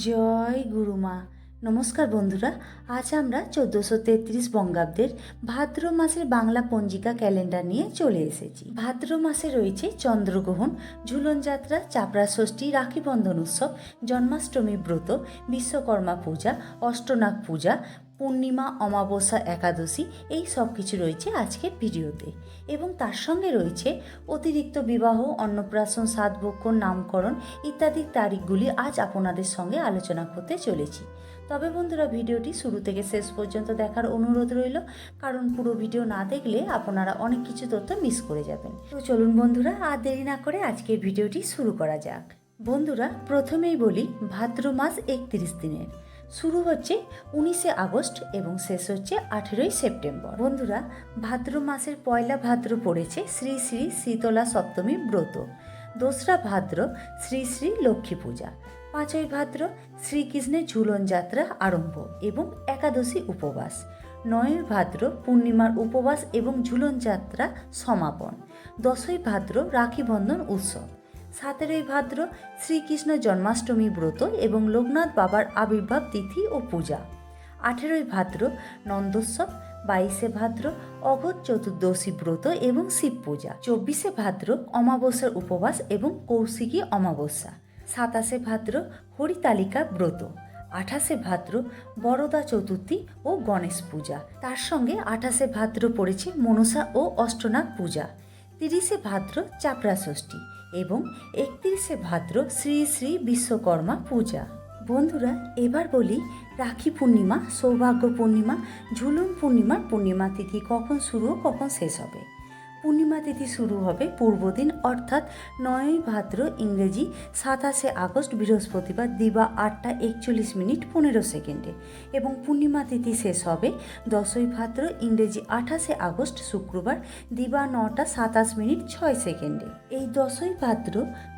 জয় গুরুমা। নমস্কার বন্ধুরা, আজ আমরা 1433 বঙ্গাব্দের ভাদ্র মাসের বাংলা পঞ্জিকা ক্যালেন্ডার নিয়ে চলে এসেছি। ভাদ্র মাসে রয়েছে চন্দ্রগ্রহণ, ঝুলন যাত্রা, চাপড়া ষষ্ঠী, রাখি বন্ধন উৎসব, জন্মাষ্টমী ব্রত, বিশ্বকর্মা পূজা, অষ্টনাগ পূজা, পূর্ণিমা, অমাবস্যা, একাদশী, এই সব কিছু রয়েছে আজকের ভিডিওতে। এবং তার সঙ্গে রয়েছে অতিরিক্ত বিবাহ, অন্নপ্রাশন, সাতভক্ষণ, নামকরণ ইত্যাদি তারিখগুলি আজ আপনাদের সঙ্গে আলোচনা করতে চলেছি। তবে বন্ধুরা, ভিডিওটি শুরু থেকে শেষ পর্যন্ত দেখার অনুরোধ রইল, কারণ পুরো ভিডিও না দেখলে আপনারা অনেক কিছু তথ্য মিস করে যাবেন। তো চলুন বন্ধুরা, আর দেরি না করে আজকের ভিডিওটি শুরু করা যাক। বন্ধুরা, প্রথমেই বলি ভাদ্র মাস 31 দিনের। শুরু হচ্ছে 19শে আগস্ট এবং শেষ হচ্ছে 18ই সেপ্টেম্বর। বন্ধুরা, ভাদ্র মাসের পয়লা ভাদ্র পড়েছে শ্রী শ্রী শীতলা সপ্তমী ব্রত, দোসরা ভাদ্র শ্রী শ্রী লক্ষ্মী পূজা, 5ই ভাদ্র শ্রীকৃষ্ণের ঝুলন যাত্রা আরম্ভ এবং একাদশী উপবাস, 9ই ভাদ্র পূর্ণিমার উপবাস এবং ঝুলন যাত্রা সমাপন, 10ই ভাদ্র রাখি বন্ধন উৎসব, 17ই ভাদ্র শ্রীকৃষ্ণ জন্মাষ্টমী ব্রত এবং লোকনাথ বাবার আবির্ভাব তিথি ও পূজা, 18ই ভাদ্র নন্দোৎসব, 22শে ভাদ্র অঘোষ চতুর্দশী ব্রত এবং শিব পূজা, 24শে ভাদ্র অমাবস্যার উপবাস এবং কৌশিকী অমাবস্যা, 27শে ভাদ্র হরিতালিকা ব্রত, 28শে ভাদ্র বরদা চতুর্থী ও গণেশ পূজা। তার সঙ্গে 28শে ভাদ্র পড়েছে মনসা ও অষ্টনাগ পূজা, 30শে ভাদ্র চাপড়া ষষ্ঠী এবং 31শে ভাদ্র শ্রী শ্রী বিশ্বকর্মা পূজা। বন্ধুরা, এবার বলি রাখি পূর্ণিমা, সৌভাগ্য পূর্ণিমা, ঝুলন পূর্ণিমার পূর্ণিমা তিথি কখন শুরু ও কখন শেষ হবে। পূর্ণিমা তিথি শুরু হবে পূর্বদিন অর্থাৎ 9ই ভাদ্র ইংরেজি 27শে আগস্ট বৃহস্পতিবার দিবা 8টা 41 মিনিট 15 সেকেন্ডে এবং পূর্ণিমা তিথি শেষ হবে 10ই ভাদ্র ইংরেজি 28শে আগস্ট শুক্রবার দিবা 9টা 27 মিনিট 6 সেকেন্ডে। এই 10ই ভাদ্র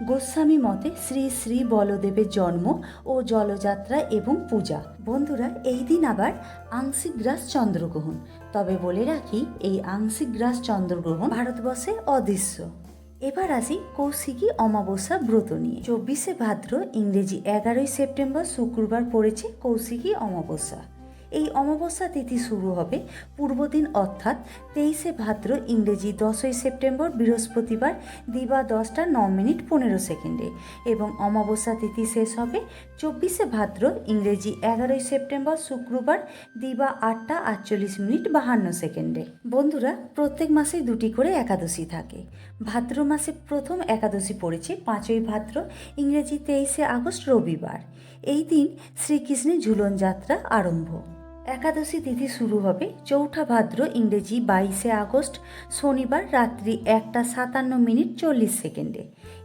গোস্বামী মতে শ্রী শ্রী বলদেবের জন্ম ও জলযাত্রা এবং পূজা। বন্ধুরা, এই দিন আবার আংশিক গ্রাস চন্দ্রগ্রহণ। তবে বলে রাখি, এই আংশিক গ্রাস চন্দ্রগ্রহণ ভারতবর্ষে অদৃশ্য। এবার আসি কৌশিকী অমাবস্যা ব্রত নিয়ে। 24শে ভাদ্র ইংরেজি 11ই সেপ্টেম্বর শুক্রবার পড়েছে কৌশিকী অমাবস্যা। এই অমাবস্যা তিথি শুরু হবে পূর্বদিন অর্থাৎ 23শে ভাদ্র ইংরেজি 10ই সেপ্টেম্বর বৃহস্পতিবার দিবা 10টা 9 মিনিট 15 সেকেন্ডে এবং অমাবস্যা তিথি শেষ হবে 24শে ভাদ্র ইংরেজি 11ই সেপ্টেম্বর শুক্রবার দিবা 8টা 48 মিনিট 52 সেকেন্ডে। বন্ধুরা, প্রত্যেক মাসে দুটি করে একাদশী থাকে। ভাদ্র মাসে প্রথম একাদশী পড়েছে 5ই ভাদ্র ইংরেজি 23শে আগস্ট রবিবার। এই দিন শ্রীকৃষ্ণের ঝুলন যাত্রা আরম্ভ। একাদশী তিথি শুরু হবে 4ঠা ভাদ্র ইংরেজি 22শে আগস্ট শনিবার রাত্রি 1টা 57 মিনিট 40 সেকেন্ডে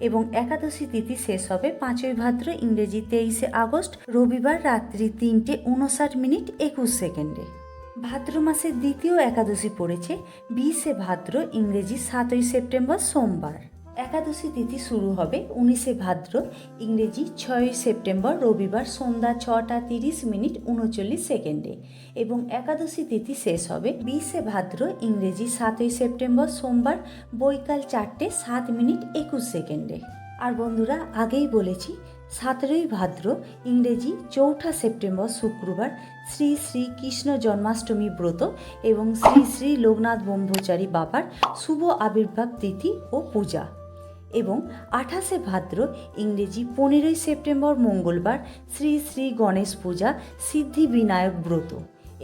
এবং একাদশী তিথি শেষ হবে 5ই ভাদ্র ইংরেজি 23শে আগস্ট রবিবার রাত্রি 3টে 59 মিনিট 21 সেকেন্ডে। ভাদ্র মাসের দ্বিতীয় একাদশী পড়েছে 20শে ভাদ্র ইংরেজি 7ই সেপ্টেম্বর সোমবার। একাদশী তিথি শুরু হবে 19শে ভাদ্র ইংরেজি 6ই সেপ্টেম্বর রবিবার সন্ধ্যা 6টা 30 মিনিট 39 সেকেন্ডে এবং একাদশী তিথি শেষ হবে 20শে ভাদ্র ইংরেজি 7ই সেপ্টেম্বর সোমবার বৈকাল 4টে 7 মিনিট 21 সেকেন্ডে। আর বন্ধুরা, আগেই বলেছি 17ই ভাদ্র ইংরেজি 4ঠা সেপ্টেম্বর শুক্রবার শ্রী শ্রী কৃষ্ণ জন্মাষ্টমী ব্রত এবং শ্রী শ্রী লোকনাথ ব্রহ্মচারী বাবার শুভ আবির্ভাব তিথি ও পূজা এবং 28শে ভাদ্র ইংরেজি 15ই সেপ্টেম্বর মঙ্গলবার শ্রী শ্রী গণেশ পূজা সিদ্ধি বিনায়ক ব্রত।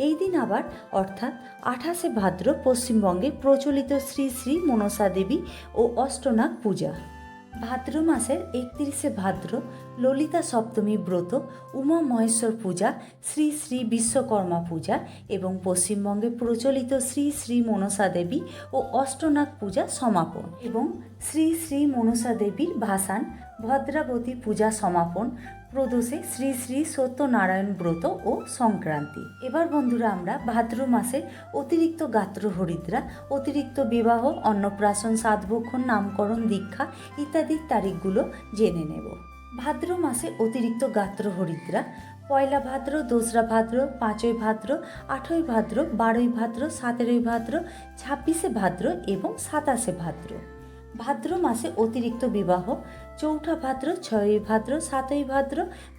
এই দিন আবার অর্থাৎ 28শে ভাদ্র পশ্চিমবঙ্গে প্রচলিত শ্রী শ্রী মনসা দেবী ও অষ্টনাগ পূজা। ভাদ্র মাসের 31শে ভাদ্র ললিতা সপ্তমী ব্রত, উমা মহেশ্বর পূজা, শ্রী শ্রী বিশ্বকর্মা পূজা এবং পশ্চিমবঙ্গে প্রচলিত শ্রী শ্রী মনসা দেবী ও অষ্টনাগ পূজা সমাপন এবং শ্রী শ্রী মনসা দেবীর ভাসান ভদ্রাবতী পূজা সমাপন। প্রদোষে শ্রী শ্রী সত্যনারায়ণ ব্রত ও সংক্রান্তি। এবার বন্ধুরা, আমরা ভাদ্র মাসের অতিরিক্ত গাত্র হরিদ্রা, অতিরিক্ত বিবাহ, অন্নপ্রাশন, সাতভক্ষণ, নামকরণ, দীক্ষা ইত্যাদির তারিখগুলো জেনে নেব। ভাদ্র মাসে অতিরিক্ত গাত্র হরিদ্রা পয়লা ভাদ্র, দোসরা ভাদ্র, 5ই ভাদ্র, 8ই ভাদ্র, 12ই ভাদ্র, 17ই ভাদ্র, 26শে ভাদ্র এবং 27শে ভাদ্র। ভাদ্র মাসে অতিরিক্ত বিবাহ চৌঠা ভাদ্র, 6ই ভাদ্র, 7ই ভাদ্র,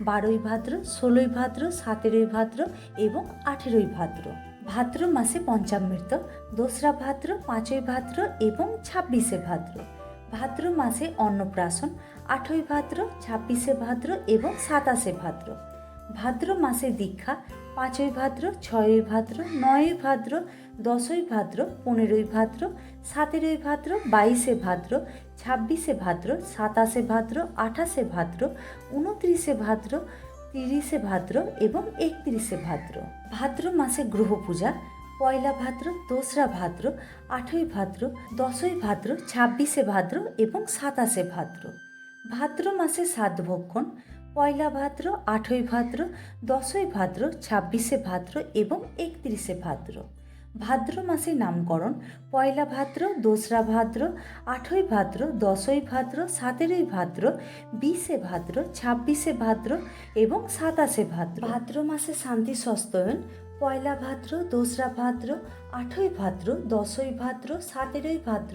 12ই ভাদ্র, 16ই ভাদ্র, 17ই ভাদ্র এবং 18ই ভাদ্র। ভাদ্র মাসে পঞ্চামৃত, 2রা ভাদ্র, 5ই ভাদ্র এবং 26শে ভাদ্র। ভাদ্র মাসে অন্নপ্রাশন, 8ই ভাদ্র, 26শে ভাদ্র এবং 27শে ভাদ্র। ভাদ্র মাসে দীক্ষা, 5ই ভাদ্র, 6ই ভাদ্র, 9ই ভাদ্র, 10ই ভাদ্র, 15ই ভাদ্র, 17ই ভাদ্র, 22শে ভাদ্র, 26শে ভাদ্র, 27শে ভাদ্র, 28শে ভাদ্র, 29শে ভাদ্র, 30শে ভাদ্র এবং 31শে ভাদ্র। ভাদ্র মাসে গ্রহ পূজা, 1লা ভাদ্র, 2রা ভাদ্র, 8ই ভাদ্র, 10ই ভাদ্র, 26শে ভাদ্র এবং 27শে ভাদ্র। ভাদ্র মাসে শ্রাদ্ধভক্ষণ, 1লা ভাদ্র, 8ই ভাদ্র, 10ই ভাদ্র, 26শে ভাদ্র এবং 31শে ভাদ্র। ভাদ্র মাসে নামকরণ, 1লা ভাদ্র, 2রা ভাদ্র, 8ই ভাদ্র, 10ই ভাদ্র, 17ই ভাদ্র, 20শে ভাদ্র, 26শে ভাদ্র এবং 27শে ভাদ্র। ভাদ্র মাসে শান্তি সস্তয়ন, 1লা ভাদ্র, 2রা ভাদ্র, 8ই ভাদ্র, 10ই ভাদ্র, 17ই ভাদ্র,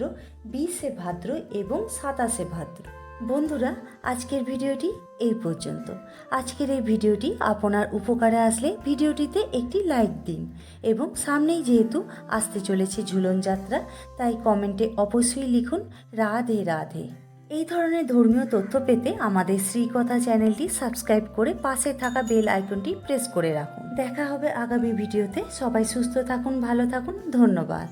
20শে ভাদ্র এবং 27শে ভাদ্র। বন্ধুরা, আজকের ভিডিওটি এই পর্যন্ত। আজকের এই ভিডিওটি আপনার উপকারে আসলে ভিডিওটিতে একটি লাইক দিন এবং সামনেই যেহেতু আসতে চলেছে ঝুলন যাত্রা, তাই কমেন্টে অবশ্যই লিখুন রাধে রাধে। এই ধরনের ধর্মীয় তথ্য পেতে আমাদের শ্রীকথা চ্যানেলটি সাবস্ক্রাইব করে পাশে থাকা বেল আইকনটি প্রেস করে রাখুন। দেখা হবে আগামী ভিডিওতে। সবাই সুস্থ থাকুন, ভালো থাকুন। ধন্যবাদ।